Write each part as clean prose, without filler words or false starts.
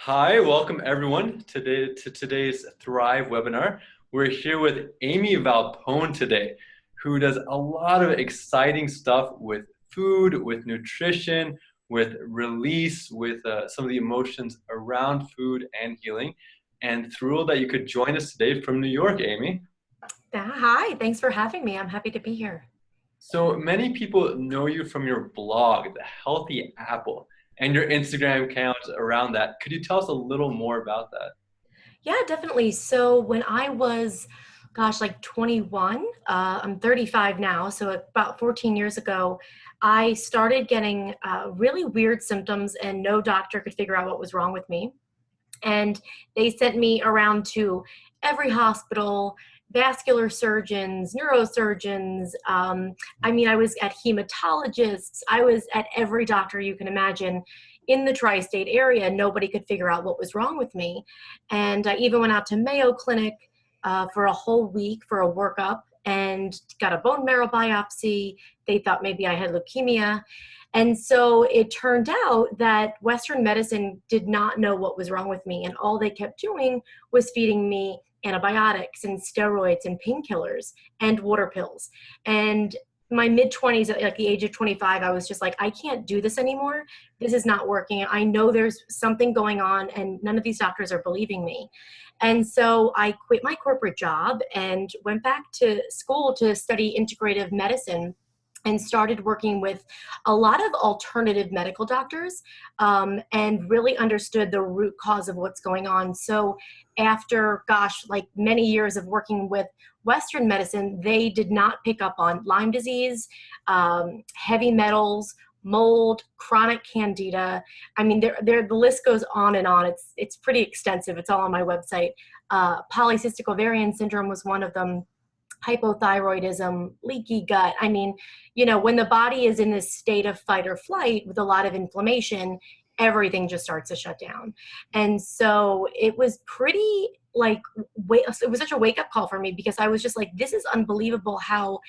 Hi, welcome everyone to today's Thrive webinar. We're here with Amie Valpone today, who does a lot of exciting stuff with food, with nutrition, with release, with some of the emotions around food and healing. And thrilled that you could join us today from New York, Amie. Hi, thanks for having me. I'm happy to be here. So many people know you from your blog, The Healthy Apple, and your Instagram account around that. Could you tell us a little more about that? Yeah, definitely. So when I was, like 21, I'm 35 now. So about 14 years ago, I started getting really weird symptoms, and no doctor could figure out what was wrong with me. And they sent me around to every hospital, vascular surgeons, neurosurgeons. I was at hematologists. I was at every doctor you can imagine in the tri-state area. Nobody could figure out what was wrong with me. And I even went out to Mayo Clinic for a whole week for a workup and got a bone marrow biopsy. They thought maybe I had leukemia. And so it turned out that Western medicine did not know what was wrong with me. And all they kept doing was feeding me antibiotics and steroids and painkillers and water pills. And my mid-20s, at like the age of 25, I was just like, I can't do this anymore. This is not working. I know there's something going on, and none of these doctors are believing me. And so I quit my corporate job and went back to school to study integrative medicine and started working with a lot of alternative medical doctors, and really understood the root cause of what's going on. So after, like many years of working with Western medicine, they did not pick up on Lyme disease, heavy metals, mold, chronic candida. I mean, the list goes on and on. It's pretty extensive. It's all on my website. Polycystic ovarian syndrome was one of them. Hypothyroidism, leaky gut. I mean, when the body is in this state of fight or flight with a lot of inflammation, everything just starts to shut down. And so it was pretty it was such a wake up call for me, because I was just like, this is unbelievable how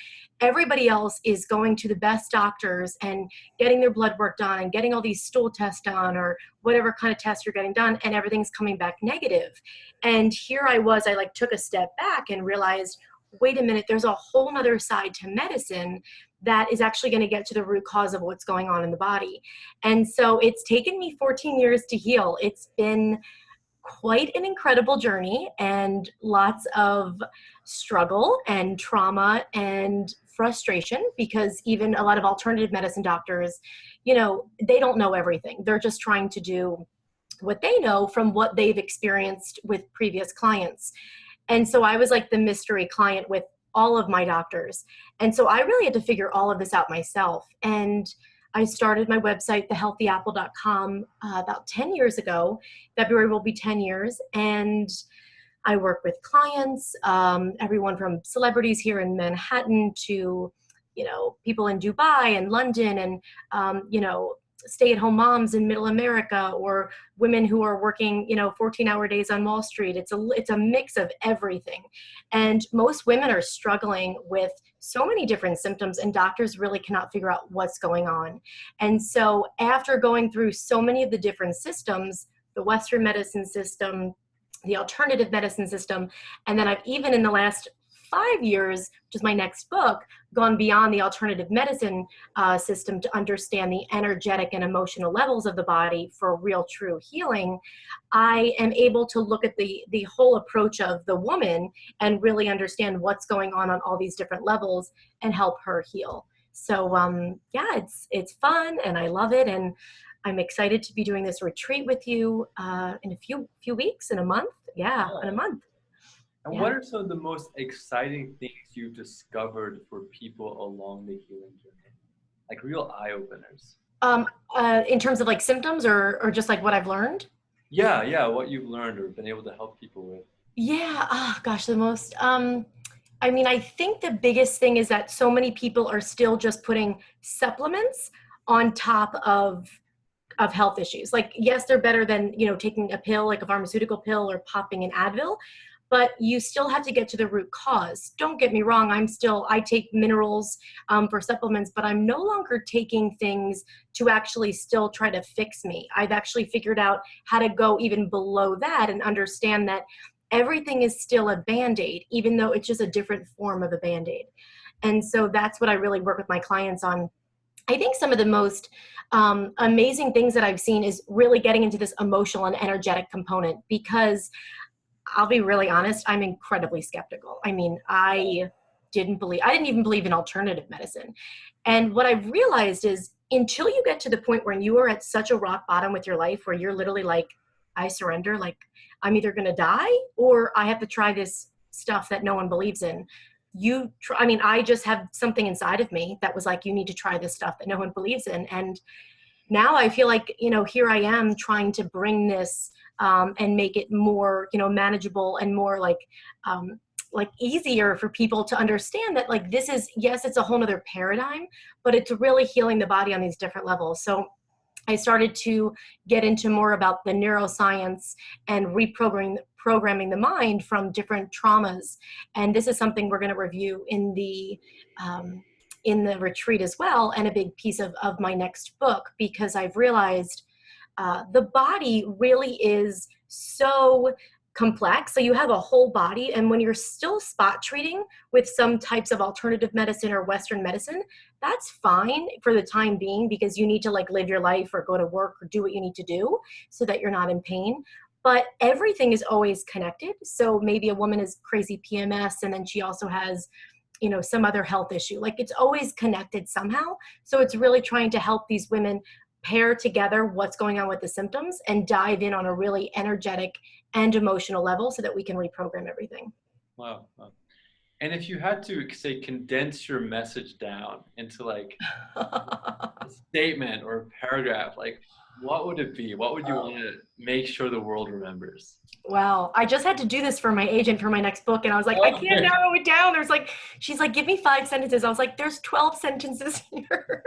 everybody else is going to the best doctors and getting their blood work done and getting all these stool tests done or whatever kind of tests you're getting done, and everything's coming back negative. And here I was, I took a step back and realized, wait a minute, there's a whole nother side to medicine that is actually going to get to the root cause of what's going on in the body. And so it's taken me 14 years to heal. It's been quite an incredible journey, and lots of struggle and trauma and frustration, because even a lot of alternative medicine doctors, they don't know everything. They're just trying to do what they know from what they've experienced with previous clients. And so I was like the mystery client with all of my doctors. And so I really had to figure all of this out myself. And I started my website, thehealthyapple.com, about 10 years ago. February will be 10 years. And I work with clients, everyone from celebrities here in Manhattan to, people in Dubai and London, and, stay-at-home moms in middle America, or women who are working, 14-hour days on Wall Street. It's a mix of everything. And most women are struggling with so many different symptoms, and doctors really cannot figure out what's going on. And so after going through so many of the different systems, the Western medicine system, the alternative medicine system, and then I've even in the last 5 years, which is my next book, gone beyond the alternative medicine system to understand the energetic and emotional levels of the body for real, true healing. I am able to look at the whole approach of the woman and really understand what's going on all these different levels and help her heal. So yeah, it's fun and I love it, and I'm excited to be doing this retreat with you in a few weeks, in a month. Yeah, in a month. And Yeah. what are some of the most exciting things you've discovered for people along the healing journey? Like real eye-openers. In terms of symptoms or just what I've learned? Yeah, what you've learned or been able to help people with. Yeah, oh gosh, the most, I think the biggest thing is that so many people are still just putting supplements on top of health issues. Yes, they're better than, taking a pill, like a pharmaceutical pill, or popping an Advil. but you still have to get to the root cause. Don't get me wrong, I take minerals for supplements, but I'm no longer taking things to actually still try to fix me. I've actually figured out how to go even below that and understand that everything is still a Band-Aid, even though it's just a different form of a Band-Aid. And so that's what I really work with my clients on. I think some of the most amazing things that I've seen is really getting into this emotional and energetic component, because I'll be really honest, I'm incredibly skeptical. I mean, I didn't even believe in alternative medicine. And what I've realized is, until you get to the point where you are at such a rock bottom with your life, where you're literally like, I surrender, like I'm either going to die or I have to try this stuff that no one believes in. I just have something inside of me that was like, you need to try this stuff that no one believes in. And now I feel like, here I am trying to bring this and make it more, manageable and more like easier for people to understand that, like, this is, yes, it's a whole nother paradigm, but it's really healing the body on these different levels. So I started to get into more about the neuroscience and programming the mind from different traumas. And this is something we're going to review in the retreat as well, and a big piece of my next book, because I've realized the body really is so complex. So you have a whole body, and when you're still spot treating with some types of alternative medicine or Western medicine, that's fine for the time being, because you need to like live your life or go to work or do what you need to do so that you're not in pain. But everything is always connected. So maybe a woman is crazy PMS, and then she also has, some other health issue. Like, it's always connected somehow. So it's really trying to help these women pair together what's going on with the symptoms and dive in on a really energetic and emotional level so that we can reprogram everything. Wow. And if you had to, say, condense your message down into like a statement or a paragraph, like, what would it be? What would you want to make sure the world remembers? Well, I just had to do this for my agent for my next book, and I was like, I can't narrow it down. She's like, give me 5 sentences. I was like, there's 12 sentences here.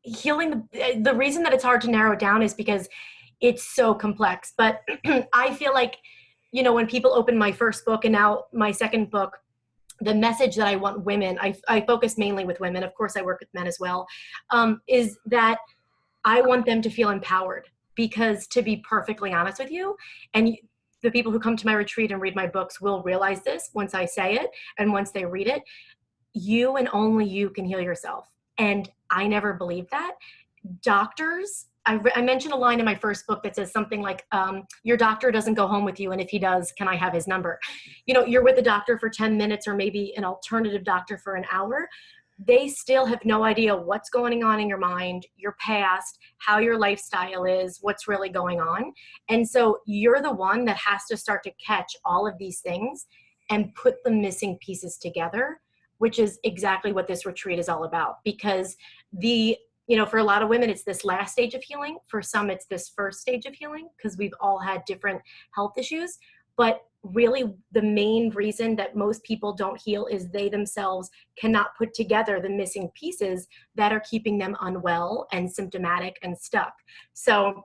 Healing, the reason that it's hard to narrow it down is because it's so complex. But I feel like, when people open my first book and now my second book, the message that I want women, I focus mainly with women, of course I work with men as well, is that I want them to feel empowered. Because, to be perfectly honest with you, and the people who come to my retreat and read my books will realize this once I say it and once they read it, you and only you can heal yourself. And I never believed that. Doctors, I mentioned a line in my first book that says something like, your doctor doesn't go home with you, and if he does, can I have his number? You're with the doctor for 10 minutes or maybe an alternative doctor for an hour. They still have no idea what's going on in your mind, your past, how your lifestyle is, what's really going on. And so you're the one that has to start to catch all of these things and put the missing pieces together, which is exactly what this retreat is all about. Because for a lot of women, it's this last stage of healing. For some, it's this first stage of healing, because we've all had different health issues. But really, the main reason that most people don't heal is they themselves cannot put together the missing pieces that are keeping them unwell and symptomatic and stuck. So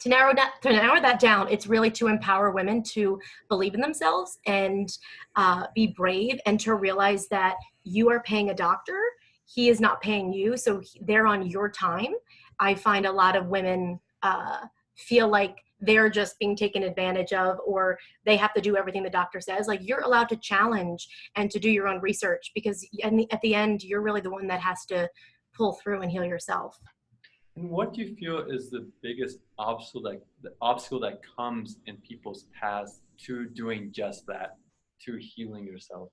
to narrow that down, it's really to empower women to believe in themselves and be brave, and to realize that you are paying a doctor. He is not paying you, so they're on your time. I find a lot of women feel like they're just being taken advantage of, or they have to do everything the doctor says. Like, you're allowed to challenge and to do your own research, because at the end, you're really the one that has to pull through and heal yourself. And what do you feel is the biggest obstacle that comes in people's paths to doing just that, to healing yourself?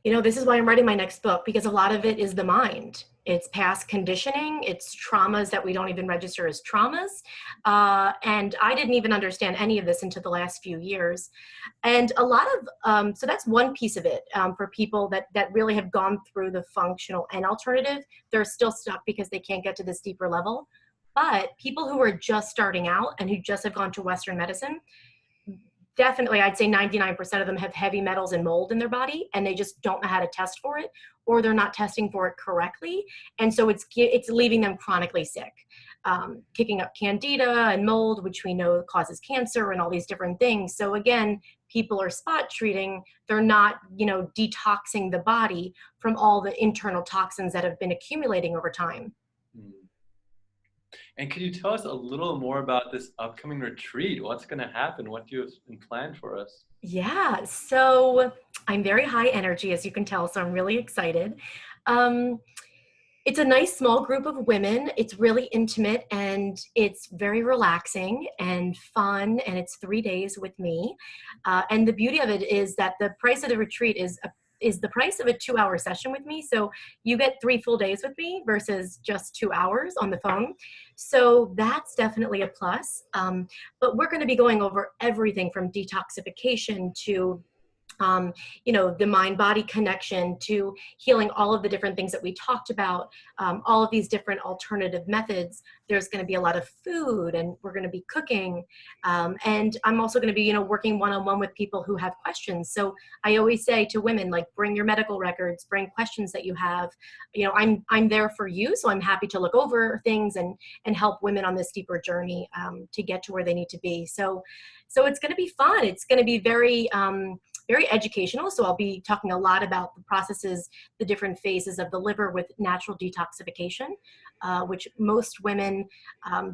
This is why I'm writing my next book, because a lot of it is the mind. It's past conditioning. It's traumas that we don't even register as traumas. And I didn't even understand any of this until the last few years. And a lot of, so that's one piece of it for people that really have gone through the functional and alternative. They're still stuck because they can't get to this deeper level. But people who are just starting out and who just have gone to Western medicine, definitely, I'd say 99% of them have heavy metals and mold in their body, and they just don't know how to test for it, or they're not testing for it correctly. And so it's leaving them chronically sick. kicking up candida and mold, which we know causes cancer and all these different things. So again, people are spot treating. They're not, detoxing the body from all the internal toxins that have been accumulating over time. Mm. And can you tell us a little more about this upcoming retreat? What's going to happen? What do you have in plan for us? Yeah, so I'm very high energy, as you can tell, so I'm really excited. It's a nice small group of women. It's really intimate and it's very relaxing and fun, and it's 3 days with me. And the beauty of it is that the price of the retreat is the price of a 2-hour session with me. So you get 3 full days with me versus just 2 hours on the phone. So that's definitely a plus. But we're going to be going over everything from detoxification to the mind-body connection, to healing all of the different things that we talked about, all of these different alternative methods. There's going to be a lot of food, and we're going to be cooking. And I'm also going to be, working one-on-one with people who have questions. So I always say to women, like, bring your medical records, bring questions that you have. I'm there for you, so I'm happy to look over things and help women on this deeper journey to get to where they need to be. So it's going to be fun. It's going to be very educational. So I'll be talking a lot about the processes, the different phases of the liver with natural detoxification, which most women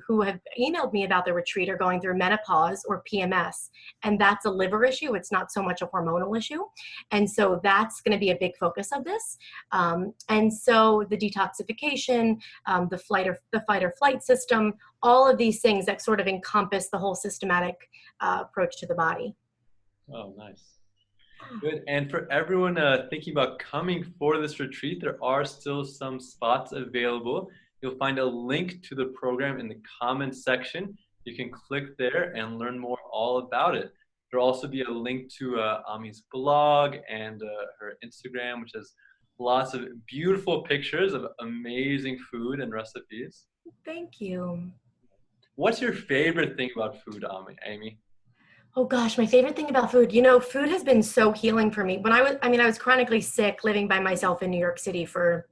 who have emailed me about the retreat are going through menopause or PMS. And that's a liver issue. It's not so much a hormonal issue. And so that's going to be a big focus of this. And so the detoxification, the fight or flight system, all of these things that sort of encompass the whole systematic approach to the body. Oh, nice. Good. And for everyone thinking about coming for this retreat, there are still some spots available. You'll find a link to the program in the comments section. You can click there and learn more all about it. There'll also be a link to Amie's blog and her Instagram, which has lots of beautiful pictures of amazing food and recipes. Thank you. What's your favorite thing about food, Amie? Oh gosh, my favorite thing about food, food has been so healing for me. When I was chronically sick living by myself in New York City for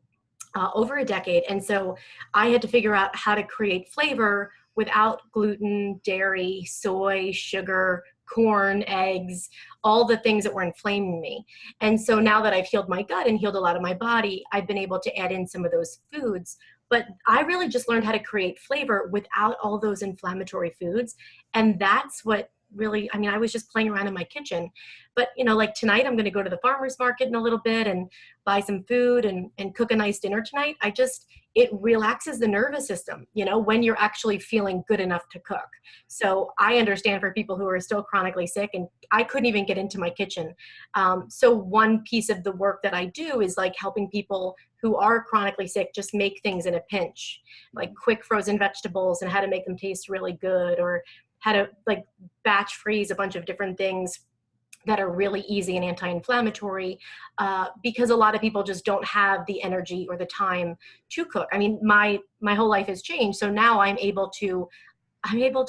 over a decade. And so I had to figure out how to create flavor without gluten, dairy, soy, sugar, corn, eggs, all the things that were inflaming me. And so now that I've healed my gut and healed a lot of my body, I've been able to add in some of those foods. But I really just learned how to create flavor without all those inflammatory foods. And that's what really, I was just playing around in my kitchen. But, like tonight, I'm going to go to the farmer's market in a little bit and buy some food and cook a nice dinner tonight. It relaxes the nervous system, when you're actually feeling good enough to cook. So I understand for people who are still chronically sick, and I couldn't even get into my kitchen. So one piece of the work that I do is like helping people who are chronically sick just make things in a pinch, like quick frozen vegetables and how to make them taste really good, or how to like batch freeze a bunch of different things that are really easy and anti-inflammatory, because a lot of people just don't have the energy or the time to cook. My whole life has changed. So now I'm able to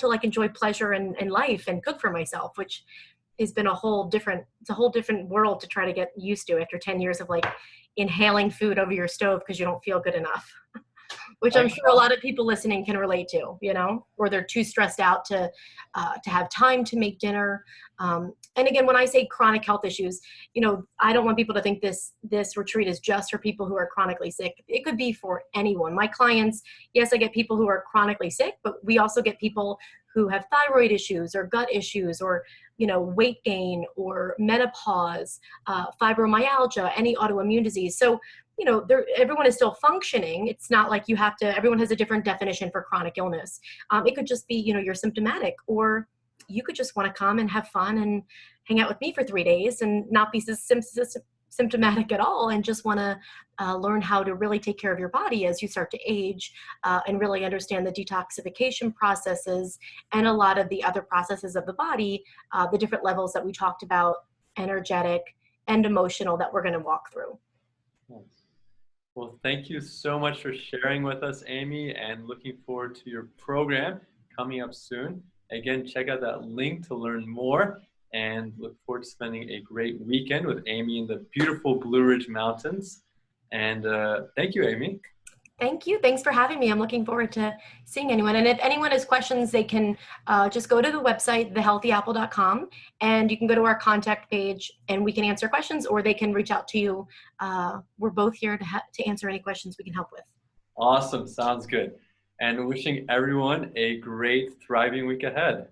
like enjoy pleasure in life and cook for myself, which has been it's a whole different world to try to get used to after 10 years of like inhaling food over your stove because you don't feel good enough. Which I'm sure a lot of people listening can relate to, or they're too stressed out to have time to make dinner. And again, when I say chronic health issues, I don't want people to think this retreat is just for people who are chronically sick. It could be for anyone. My clients, yes, I get people who are chronically sick, but we also get people who have thyroid issues or gut issues or, weight gain or menopause, fibromyalgia, any autoimmune disease. So everyone is still functioning. It's not like everyone has a different definition for chronic illness. It could just be, you're symptomatic, or you could just want to come and have fun and hang out with me for 3 days and not be symptomatic at all, and just want to learn how to really take care of your body as you start to age, and really understand the detoxification processes and a lot of the other processes of the body, the different levels that we talked about, energetic and emotional, that we're going to walk through. Well, thank you so much for sharing with us, Amie, and looking forward to your program coming up soon. Again, check out that link to learn more, and look forward to spending a great weekend with Amie in the beautiful Blue Ridge Mountains. And thank you, Amie. Thank you. Thanks for having me. I'm looking forward to seeing anyone. And if anyone has questions, they can just go to the website, thehealthyapple.com, and you can go to our contact page and we can answer questions, or they can reach out to you. We're both here to answer any questions we can help with. Awesome. Sounds good. And wishing everyone a great, thriving week ahead.